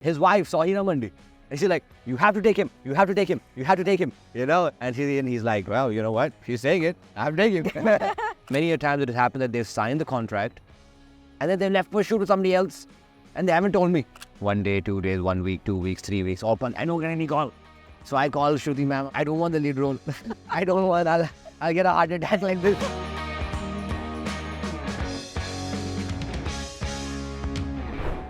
His wife saw Heeramandi. And she's like, you have to take him, you have to take him, you have to take him, you know? And he's like, well, you know what? She's saying it, I have to take him. Many a times it has happened that they've signed the contract and then they've left for a shoot with somebody else and they haven't told me. 1 day, 2 days, 1 week, 2 weeks, 3 weeks, open. I don't get any call. So I call Shruti ma'am, I don't want the lead role. I don't want, I'll get a heart attack like this.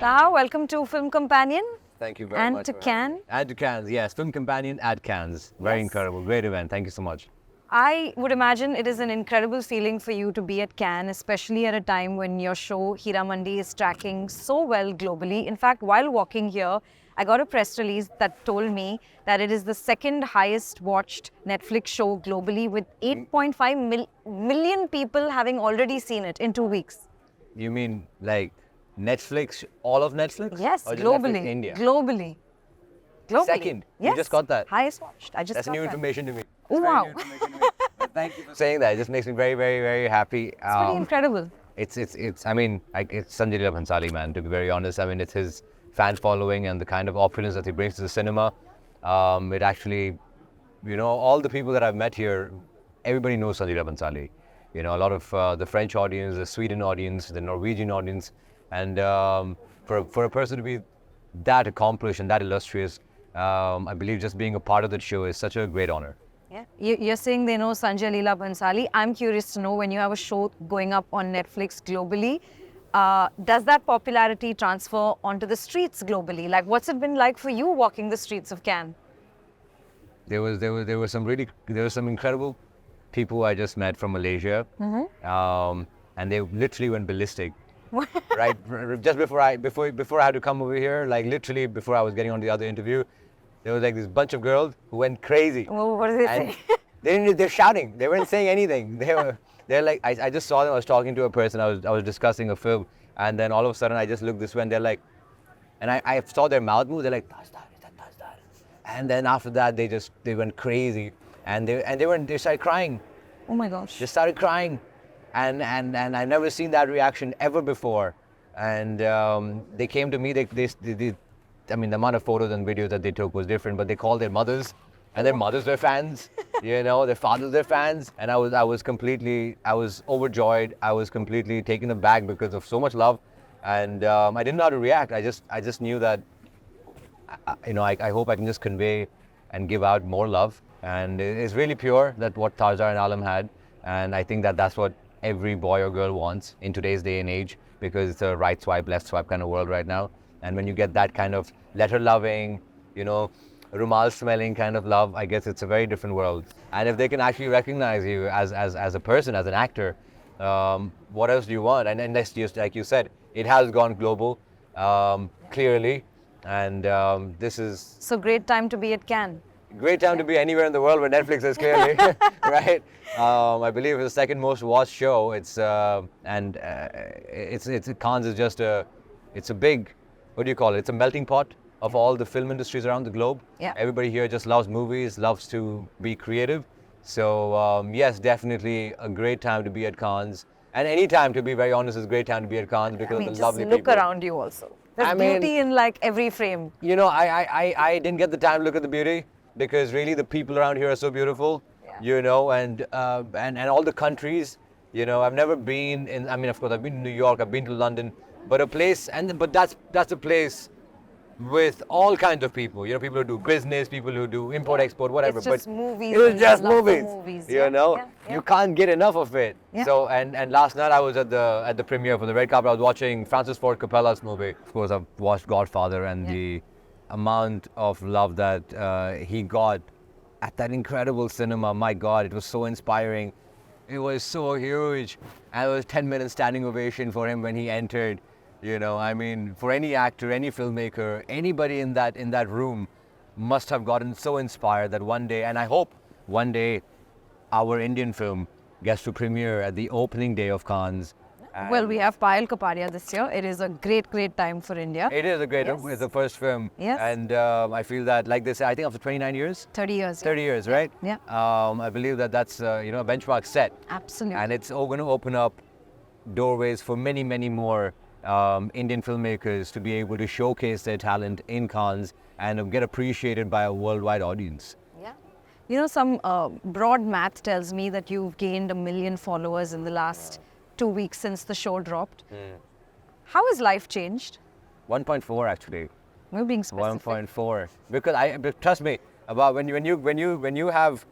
Taha, welcome to Film Companion. Thank you very much. And to Cannes. And to Cannes, yes. Film Companion at Cannes. Very incredible. Great event. Thank you so much. I would imagine it is an incredible feeling for you to be at Cannes, especially at a time when your show Heeramandi is tracking so well globally. In fact, while walking here, I got a press release that told me that it is the second highest watched Netflix show globally with 8.5 million people having already seen it in 2 weeks. You mean like Netflix, all of Netflix? Yes, or just globally. Netflix India? Globally. Second? Yes. You just got that? Highest watched. I just That's got new that. information to me. Oh, wow. Thank you for saying that. It just makes me very, very, very happy. It's pretty incredible. It's Sanjay Leela Bhansali, man, to be very honest. I mean, it's his fan following and the kind of opulence that he brings to the cinema. It actually, you know, all the people that I've met here, everybody knows Sanjay Leela Bhansali. You know, a lot of the French audience, the Sweden audience, the Norwegian audience. And for a person to be that accomplished and that illustrious, I believe just being a part of that show is such a great honor. Yeah, you're saying they know Sanjay Leela Bhansali. I'm curious to know, when you have a show going up on Netflix globally, does that popularity transfer onto the streets globally? Like, what's it been like for you walking the streets of Cannes? There were some incredible people I just met from Malaysia, and they literally went ballistic. Right, just before I had to come over here, like literally before I was getting on the other interview, there was like this bunch of girls who went crazy. Well, what did they say? They're shouting. They weren't saying anything. They're like, I just saw them. I was talking to a person. I was discussing a film, and then all of a sudden I just looked this way, and they're like, and I saw their mouth move. They're like, Tajdar, Tajdar. And then after that they went crazy, and they started crying. Oh my gosh! They started crying. And I've never seen that reaction ever before. And they came to me, I mean, the amount of photos and videos that they took was different, but they called their mothers, and their mothers were fans, you know, their fathers were fans. And I was overjoyed. I was completely taken aback because of so much love. And I didn't know how to react. I just knew that, you know, I hope I can just convey and give out more love. And it's really pure, that what Tajdar and Alam had. And I think that's what every boy or girl wants in today's day and age, because it's a right swipe, left swipe kind of world right now. And when you get that kind of letter-loving, you know, rumal-smelling kind of love, I guess it's a very different world. And if they can actually recognize you as a person, as an actor, what else do you want? And that's just, like you said, it has gone global, clearly. And this is... So great time to be at Cannes. Great time to be anywhere in the world where Netflix is, clearly, right? I believe it's the second most watched show. It's Cannes is just it's a big, what do you call it? It's a melting pot of all the film industries around the globe. Yeah. Everybody here just loves movies, loves to be creative. So yes, definitely a great time to be at Cannes. And any time, to be very honest, is a great time to be at Cannes because of the lovely people. Just look around you also. There's beauty in like every frame. You know, I didn't get the time to look at the beauty, because really the people around here are so beautiful, you know, and all the countries, you know. I've never been in, I mean, of course, I've been to New York, I've been to London, but that's a place with all kinds of people, you know, people who do business, people who do import, export, whatever. It's just movies. It was just movies, you know. Yeah. You can't get enough of it. Yeah. So, and last night I was at the premiere for the red carpet. I was watching Francis Ford Coppola's movie. Of course, I've watched Godfather, and the amount of love that he got at that incredible cinema. My God, it was so inspiring. It was so huge. And it was 10-minute standing ovation for him when he entered. You know, I mean, for any actor, any filmmaker, anybody in that room must have gotten so inspired that one day, and I hope one day, our Indian film gets to premiere at the opening day of Cannes. Well, we have Payal Kapadia this year. It is a great time for India. It is a great, it's the first film. Yes. And I feel that, like they say, I think after 29 years? 30 years. 30 years, right? Yeah. I believe that's, you know, a benchmark set. Absolutely. And it's all going to open up doorways for many, many more Indian filmmakers to be able to showcase their talent in Cannes and get appreciated by a worldwide audience. Yeah. You know, some broad math tells me that you've gained 1 million followers in the last 2 weeks since the show dropped. How has life changed? 1.4 actually. We're being specific. 1.4. But trust me, about when you have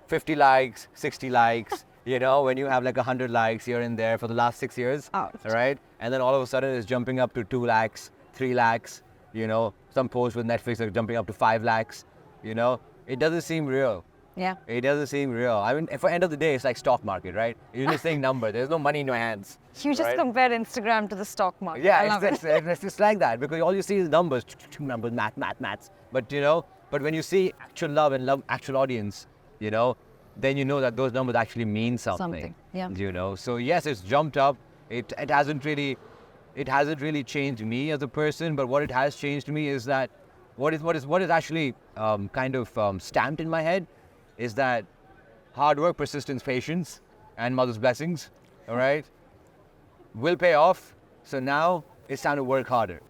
50 likes, 60 likes, you know, when you have like 100 likes here and there for the last 6 years, Ouch. right? And then all of a sudden it's jumping up to 2 lakhs, 3 lakhs, you know, some posts with Netflix are jumping up to 5 lakhs, you know, it doesn't seem real. Yeah. It doesn't seem real. I mean, for end of the day, it's like stock market, right? You're just saying number. There's no money in your hands. You just right? compare Instagram to the stock market. I Yeah, love it's just like that because all you see is numbers, numbers, maths. But you know, but when you see actual love and actual audience, you know, then you know that those numbers actually mean something. Yeah. You know, so yes, it's jumped up. It hasn't really changed me as a person, but what it has changed me is that what is actually stamped in my head is that hard work, persistence, patience, and mother's blessings, all right, will pay off. So now it's time to work harder,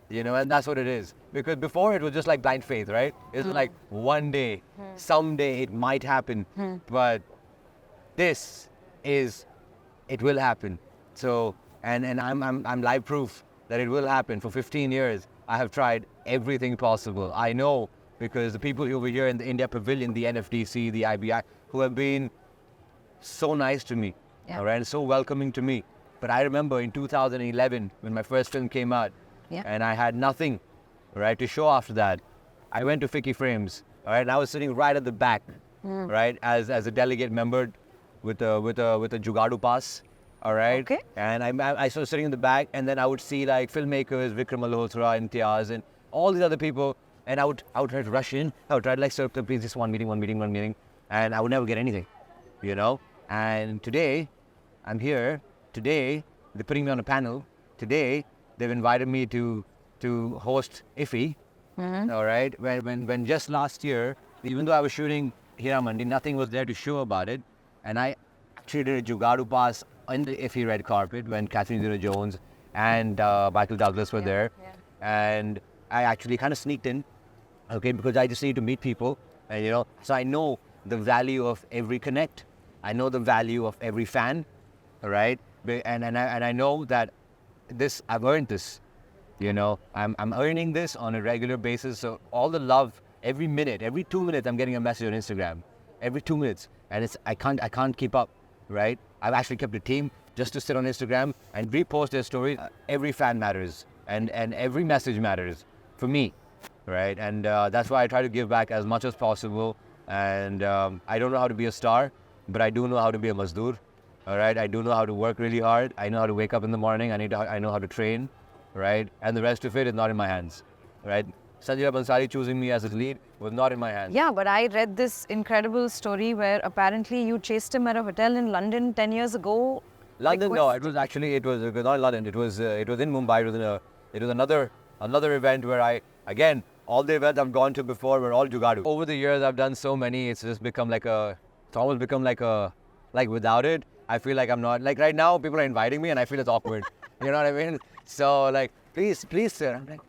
you know, and that's what it is. Because before it was just like blind faith, right? It's like one day, someday it might happen, but it will happen. So, and I'm live proof that it will happen. For 15 years, I have tried everything possible. I know because the people over here in the India Pavilion, the NFDC, the IBI, who have been so nice to me, all right, and so welcoming to me. But I remember in 2011 when my first film came out, and I had nothing, right, to show after that. I went to Fiki Frames, all right, and I was sitting right at the back, right, as a delegate member with a Jugadu Pass, all right. Okay. And I was sitting in the back, and then I would see like filmmakers, Vikram Malhotra, Imtiaz, and all these other people. And I would try to rush in. I would try to like, sir, please, just one meeting. And I would never get anything, you know. And today, I'm here. Today, they're putting me on a panel. Today, they've invited me to host IFFI, all right. When just last year, even though I was shooting Heeramandi, nothing was there to show about it. And I actually did a Jugadu Pass on the IFFI red carpet when Catherine Zeta-Jones and Michael Douglas were there. And I actually kind of sneaked in. Okay, because I just need to meet people, and you know, so I know the value of every connect. I know the value of every fan, all right, and I know that I've earned this, you know, I'm earning this on a regular basis. So all the love, every minute, every 2 minutes, I'm getting a message on Instagram, every 2 minutes, and I can't keep up, right? I've actually kept a team just to sit on Instagram and repost their stories. Every fan matters, and every message matters for me. Right, and that's why I try to give back as much as possible. And I don't know how to be a star, but I do know how to be a mazdoor. All right, I do know how to work really hard. I know how to wake up in the morning. I know how to train, right? And the rest of it is not in my hands, right? Sanjay Leela Bhansali choosing me as his lead was not in my hands. Yeah, but I read this incredible story where apparently you chased him at a hotel in London 10 years ago. London, no, it was not in London. It was in Mumbai. It was another event where all the events I've gone to before were all Jugadu. Over the years, I've done so many, it's almost become like without it, I feel like I'm not, like right now, people are inviting me and I feel it's awkward. You know what I mean? So like, please sir. I'm like,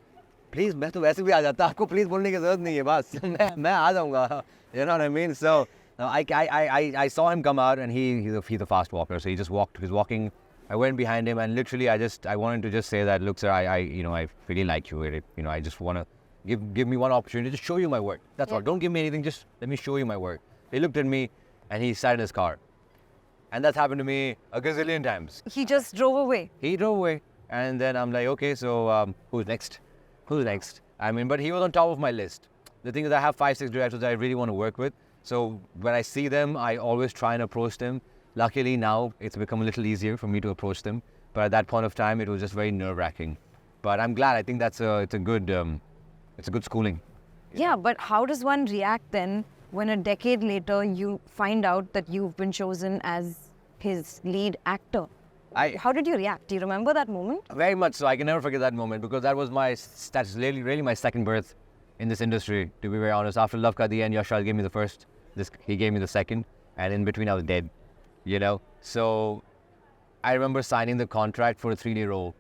please, मैं तो वैसे भी आ जाता, आपको please बोलने की ज़रूरत नहीं है बस, मैं आ जाऊँगा. You know what I mean? So I saw him come out and he's a fast walker, so he was walking. I went behind him and literally I wanted to just say that, look sir, I really like you. You know, I just want to give me one opportunity to show you my work. That's all. Don't give me anything, just let me show you my work. He looked at me and he sat in his car. And that's happened to me a gazillion times. He just drove away. He drove away. And then I'm like, okay, so who's next? I mean, but he was on top of my list. The thing is, I have 5-6 directors that I really want to work with. So when I see them, I always try and approach them. Luckily now, it's become a little easier for me to approach them. But at that point of time, it was just very nerve-wracking. But I'm glad. I think it's a good schooling. Yeah, but how does one react then when a decade later you find out that you've been chosen as his lead actor? How did you react? Do you remember that moment? Very much so. I can never forget that moment because that's really my second birth in this industry, to be very honest. After Love Ka Diya and Yashal gave me the first, he gave me the second, and in between I was dead, you know. So I remember signing the contract for a 3-day role.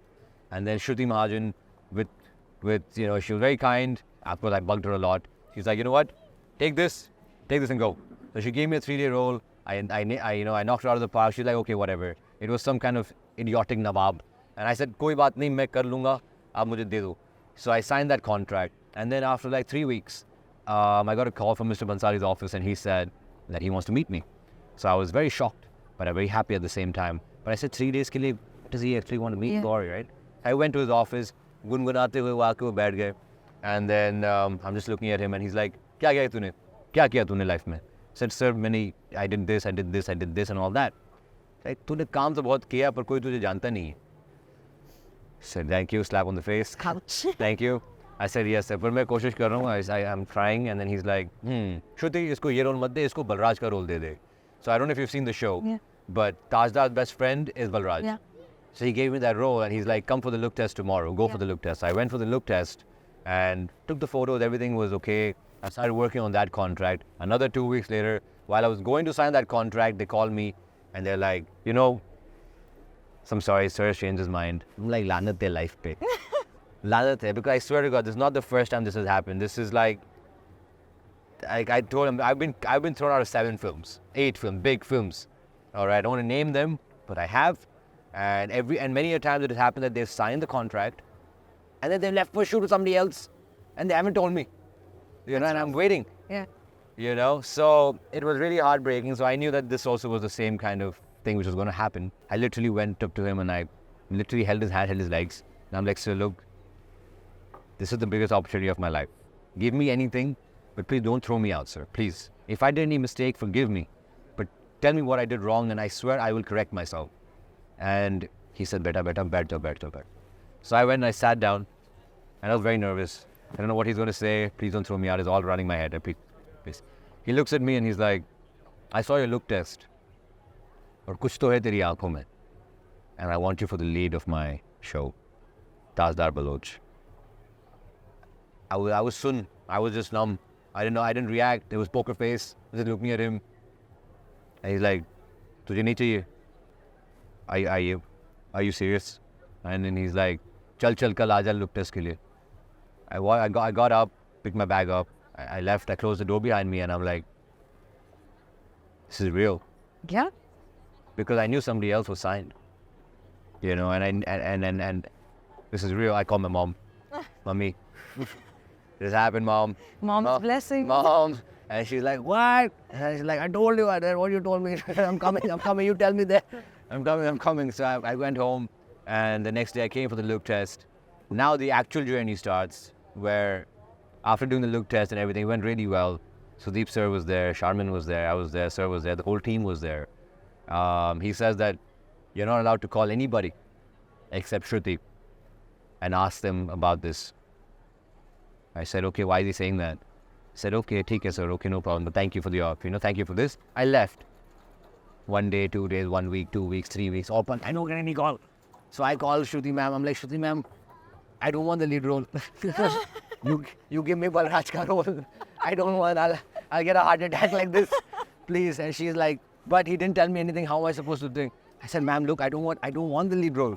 And then Shruti Mahajan, with she was very kind. Of course, I bugged her a lot. She's like, you know what? Take this and go. So she gave me a 3-day role. I knocked her out of the park. She's like, okay, whatever. It was some kind of idiotic nawab. And I said, koi baat nahi, main kar lunga, aap mujhe de do. So I signed that contract. And then after like 3 weeks, I got a call from Mr. Bhansali's office, and he said that he wants to meet me. So I was very shocked, but I'm very happy at the same time. But I said, 3 days ke liye, does he actually want to meet Gauri, right? I went to his office, gungunate hue waake wo baith gaye. And then I'm just looking at him, and he's like, kya kiya tune? Kya kiya tune life mein? I said, sir, I did this, and all that. Like, tune kaam to bahut kiya, par koi tujhe janta nahi hai. Said, thank you, slap on the face. Ouch. Thank you. I said, yes, sir, but मैं कोशिश कर रहा हूँ. I'm trying. And then he's like, Shruti, इसको ये role मत दे, इसको बलराज का role they they. So I don't know if you've seen the show, but Tajdar's best friend is Balraj. Yeah. So he gave me that role, and he's like, come for the look test tomorrow. Go for the look test. So I went for the look test and took the photos. Everything was okay. I started working on that contract. Another 2 weeks later, while I was going to sign that contract, they called me and they're like, I'm sorry, sir changed his mind. I'm like, lanat their life pe. Lanat hai, because I swear to God, this is not the first time this has happened. This is like I told him, I've been thrown out of 7 films, 8 films, big films. All right, I don't want to name them, but I have. And many a times it has happened that they've signed the contract and then they've left for a shoot with somebody else and they haven't told me. And I'm waiting. Yeah. So it was really heartbreaking. So I knew that this also was the same kind of thing which was going to happen. I literally went up to him and I literally held his hand, held his legs. And I'm like, sir, look, this is the biggest opportunity of my life. Give me anything, but please don't throw me out, sir. Please. If I did any mistake, forgive me. But tell me what I did wrong and I swear I will correct myself. And he said, beta, baith jao. So I went and I sat down and I was very nervous. I don't know what he's going to say. Please don't throw me out. It's all running my head. Please. He looks at me and he's like, I saw your look test. Aur kuch to hai teri aankhon mein. And I want you for the lead of my show, Tajdar Baloch. I was sun. I was just numb. I didn't know. I didn't react. There was poker face. I was just looking at him. And he's like, tujhe nahi chahiye? Are you serious? And then he's like, chal kal aaja look test ke liye. I got up, picked my bag up. I left. I closed the door behind me, and I'm like, this is real. Yeah. Because I knew somebody else was signed. And this is real. I called my mom. Mommy, this happened, Mom. Mom's blessing. Mom. And she's like, what? And she's like, I told you what you told me. I'm coming. You tell me that. I'm coming. So I went home, and the next day I came for the look test. Now the actual journey starts, where after doing the look test and everything, it went really well. Sudeep sir was there, Sharman was there, I was there, sir was there, the whole team was there. He says that you're not allowed to call anybody except Shruti and ask them about this. I said, okay, why is he saying that? He said, okay, theek hai sir, okay, no problem, but thank you for the offer, thank you for this. I left. 1 day, 2 days, 1 week, 2 weeks, 3 weeks, open. I don't get any call. So I call Shruti ma'am. I'm like, Shruti ma'am, I don't want the lead role. you give me Balraj ka role. I don't want. I'll get a heart attack like this, please. And she's like, but he didn't tell me anything. How am I supposed to think? I said, ma'am, look, I don't want the lead role.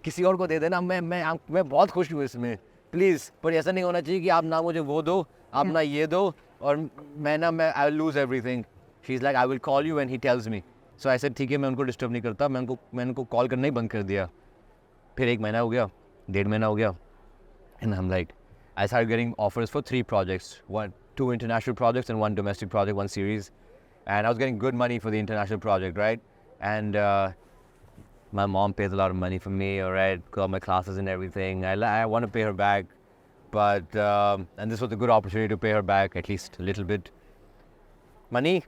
किसी और को दे देना. मैं बहुत खुश हूँ इसमें. Please, पर ऐसा नहीं होना चाहिए कि आप ना मुझे वो दो, आप ना ये दो, और I'll lose everything. She's like, I will call you when he tells me. So I said, ठीक है, मैं उनको डिस्टर्ब नहीं करता. मैं उनको कॉल करना ही बंद कर दिया. फिर 1 महीना हो गया, 1.5 महीना हो गया. And I'm like, I started getting offers for 3 projects, 2 international projects and 1 domestic project, 1 series. And I was getting good money for the international project, right? And my mom pays a lot of money for me, all right, got my classes and everything. I want to pay her back, but, and this was a good opportunity to pay her back, at least a little bit. Money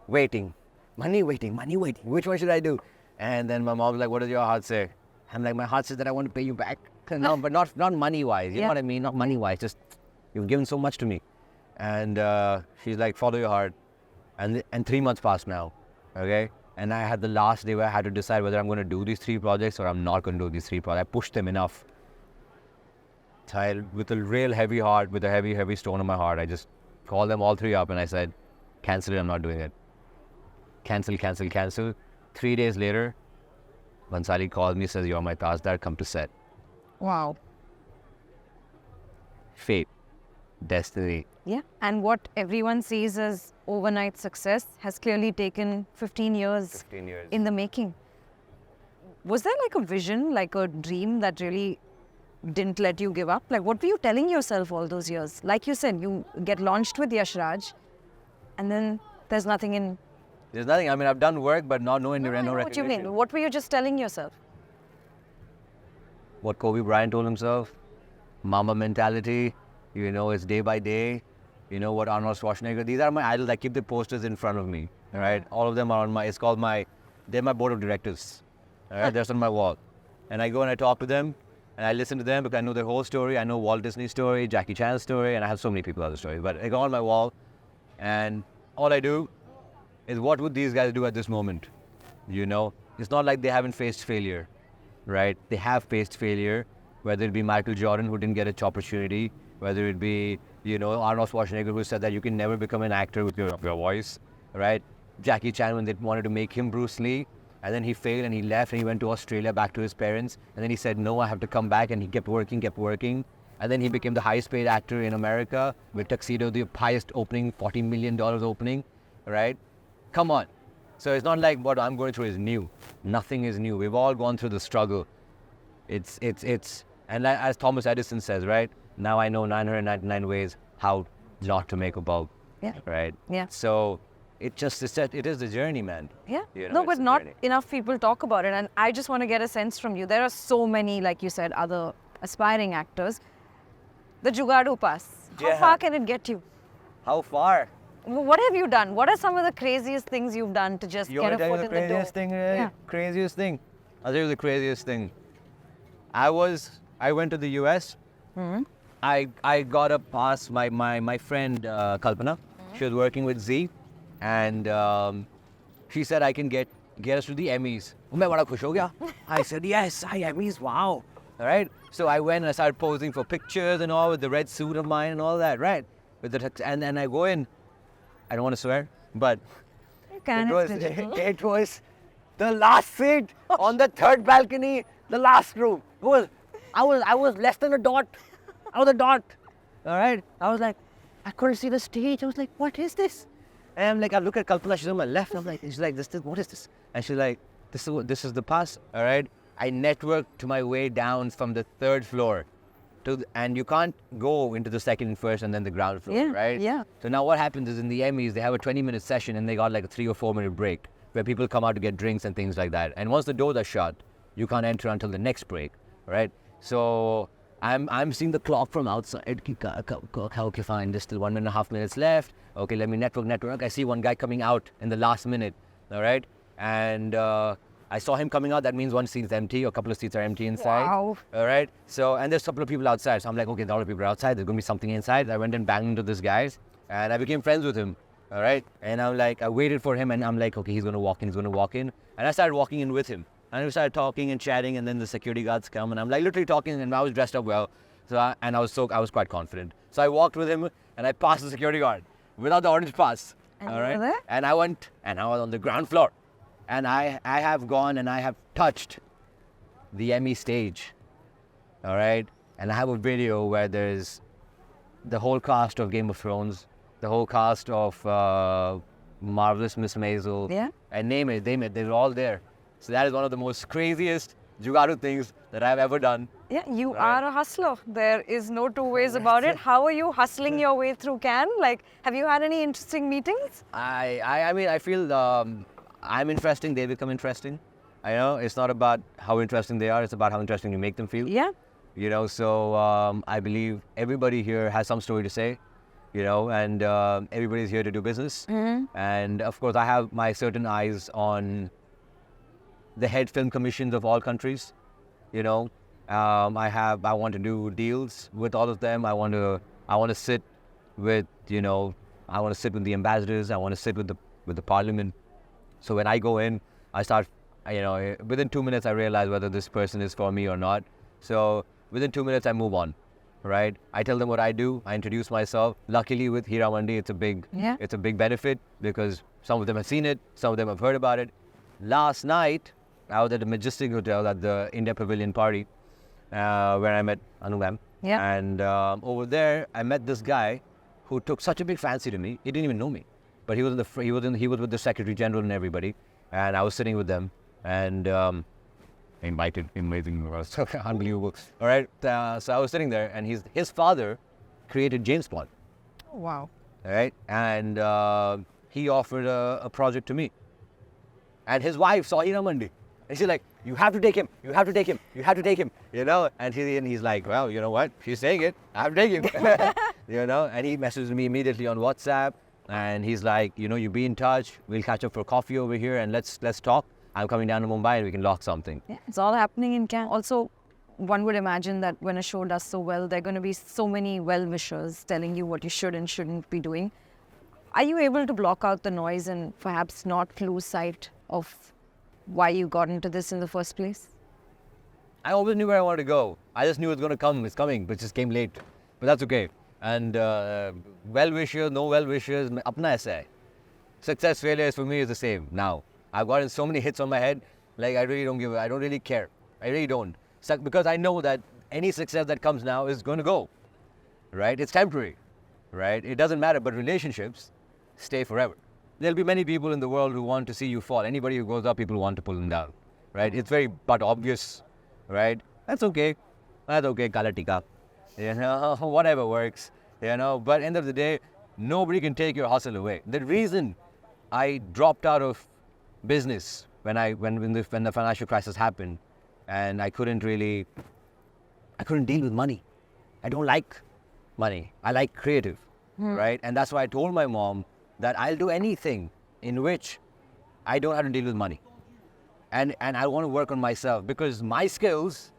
waiting. Which one should I do? And then my mom was like, what does your heart say? I'm like, my heart says that I want to pay you back. No, but not money-wise. You know what I mean? Not money-wise. Just, you've given so much to me. And she's like, follow your heart. And 3 months passed now, okay? And I had the last day where I had to decide whether I'm going to do these 3 projects or I'm not going to do these 3 projects. I pushed them enough. So with a real heavy heart, with a heavy stone on my heart, I just called them all 3 up and I said, cancel it, I'm not doing it. Cancel. 3 days later, Bhansali calls me, says, you're my Tajdar, come to set. Wow. Fate, destiny. Yeah. And what everyone sees as overnight success has clearly taken 15 years 15 years. in the making. Was there like a vision, like a dream that really didn't let you give up? Like, what were you telling yourself all those years? Like you said, you get launched with Yash Raj, and then there's nothing in. There's nothing. I mean, I've done work, but not no I know recognition. what you mean. What were you just telling yourself? What Kobe Bryant told himself, Mamba mentality, you know, it's day by day. You know what Arnold Schwarzenegger, these are my idols. I keep the posters in front of me, all right? All of them are on my, it's called my, they're my board of directors, all right? That's on my wall. And I go and I talk to them, and I listen to them because I know their whole story. I know Walt Disney's story, Jackie Chan's story, and I have so many people other stories. But I go on my wall, and all I do is what would these guys do at this moment? You know, it's not like they haven't faced failure, right? They have faced failure, whether it be Michael Jordan who didn't get an opportunity, whether it be, you know, Arnold Schwarzenegger who said that you can never become an actor with your voice, right? Jackie Chan when they wanted to make him Bruce Lee, and then he failed and he left and he went to Australia back to his parents, and then he said, no, I have to come back, and he kept working, and then he became the highest paid actor in America with Tuxedo, the highest opening, $40 million opening, right? Come on. So it's not like what I'm going through is new. Nothing is new. We've all gone through the struggle. It's, and as Thomas Edison says, right? Now I know 999 ways how not to make a bulb. Yeah. Right? Yeah. So it is the journey, man. Yeah. You know, No, it's but the not journey. enough people talk about it. And I just want to get a sense from you. There are so many, like you said, other aspiring actors. The Jugadu Pass. How Yeah. far can it get you? How far? What have you done? What are some of the craziest things you've done to just You get want a to tell you foot the in the door? craziest thing? Yeah. Craziest thing. I'll tell you the craziest thing. I went to the US. I got a pass. My friend Kalpana, she was working with Z, and she said I can get us to the Emmys. मैं बड़ा खुश हो गया. I said yes, Emmys, wow. All right. So I went and I started posing for pictures and all with the red suit of mine and all that, right? With the and I go in. I don't want to swear, but You can, it was it's digital. it was the last seat on the third balcony, the last row. I was less than a dot. I was a dot. All right. I was like, I couldn't see the stage. I was like, what is this? And I'm like, I look at Kalpana. She's on my left. I'm like, she's like, what is this? And she's like, this is the pass. All right. I networked to my way down from the third floor. And you can't go into the second and first and then the ground floor, Yeah, right? yeah. So now what happens is in the Emmys, they have a 20-minute session and they got like a 3 or 4 minute break where people come out to get drinks and things like that. And once the doors are shut, you can't enter until the next break, right? So I'm seeing the clock from outside. Okay, fine, there's still 1.5 minutes left. Okay, let me network. I see one guy coming out in the last minute, all right? And I saw him coming out. That means one seat is empty, a couple of seats are empty inside. Wow. All right. So, and there's a couple of people outside. So I'm like, okay, a lot of people are outside. There's going to be something inside. I went and banged into this guy, and I became friends with him. All right. And I'm like, I waited for him, and I'm like, okay, he's going to walk in. And I started walking in with him. And we started talking and chatting, and then the security guards come, and I'm like literally talking, and I was dressed up well. So, I was quite confident. So I walked with him, and I passed the security guard without the orange pass. And all you were right. there? And I went, and I was on the ground floor. And I have gone and I have touched the Emmy stage, all right? And I have a video where there's the whole cast of Game of Thrones, the whole cast of Marvelous Miss Maisel, Yeah. and name it, they're all there. So that is one of the most craziest Jugadu things that I've ever done. Yeah, you Right. are a hustler. There is no two ways about it. How are you hustling your way through Cannes? Like, have you had any interesting meetings? I mean, I feel I'm interesting, they become interesting. I know it's not about how interesting they are, it's about how interesting you make them feel. Yeah. You know, so I believe everybody here has some story to say, you know, and everybody's here to do business. And of course, I have my certain eyes on the head film commissions of all countries. You know, I want to do deals with all of them. I want to sit with, you know, I want to sit with the ambassadors. I want to sit with the parliament. So when I go in, I start, you know, within 2 minutes I realize whether this person is for me or not. So within 2 minutes I move on, right? I tell them what I do. I introduce myself. Luckily with Heeramandi, it's a big benefit because some of them have seen it, some of them have heard about it. Last night, I was at the Majestic Hotel at the India Pavilion party, where I met Anu ma'am. Yeah. And over there, I met this guy who took such a big fancy to me. He didn't even know me, but he was with the Secretary General and everybody, and I was sitting with them, and invited, amazing, unbelievable. All right, so I was sitting there, and his father created James Bond. Oh, wow. All right, and he offered a project to me, and his wife saw Heeramandi. And she's like, you have to take him, you have to take him, you have to take him, you know? And he's like, well, you know what? She's saying it, I have to take him, you know? And he messages me immediately on WhatsApp, and he's like, you know, you be in touch, we'll catch up for coffee over here, and let's talk. I'm coming down to Mumbai, and we can lock something. Yeah, it's all happening in Cannes. Also, one would imagine that when a show does so well, there are going to be so many well-wishers telling you what you should and shouldn't be doing. Are you able to block out the noise and perhaps not lose sight of why you got into this in the first place? I always knew where I wanted to go. I just knew it's going to come. It's coming, but it just came late. But that's okay. And well-wishers, no well-wishers, apna aisa hai. Success, failures for me is the same now. I've gotten so many hits on my head, like I don't really care. I really don't. Because I know that any success that comes now is going to go, right? It's temporary, right? It doesn't matter, but relationships stay forever. There'll be many people in the world who want to see you fall. Anybody who goes up, people want to pull them down, right? It's very but obvious, right? That's okay. That's okay, kala tika. You know, whatever works, you know. But end of the day, nobody can take your hustle away. The reason I dropped out of business when the financial crisis happened, and I couldn't deal with money. I don't like money. I like creative, right? And that's why I told my mom that I'll do anything in which I don't have to deal with money. And I want to work on myself, because my skills,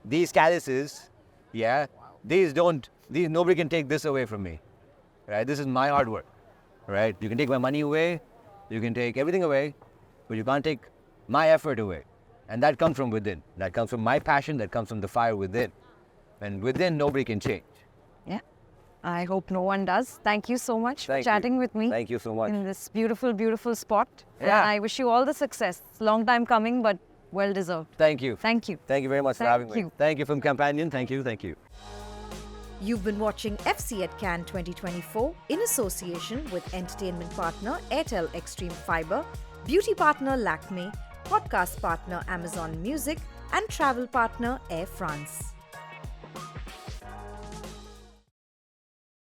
these calluses, nobody can take this away from me, right? This is my hard work, right? You can take my money away, you can take everything away, but you can't take my effort away. And that comes from within. That comes from my passion, that comes from the fire within. And within, nobody can change. Yeah. I hope no one does. Thank you so much for chatting with me. Thank you so much. In this beautiful, beautiful spot. Yeah. And I wish you all the success. Long time coming, but well deserved. Thank you. Thank you. Thank you very much for having me. Thank you, Film Companion. Thank you. Thank you. You've been watching FC at Cannes 2024 in association with entertainment partner Airtel Xstream Fiber, beauty partner Lakme, podcast partner Amazon Music, and travel partner Air France.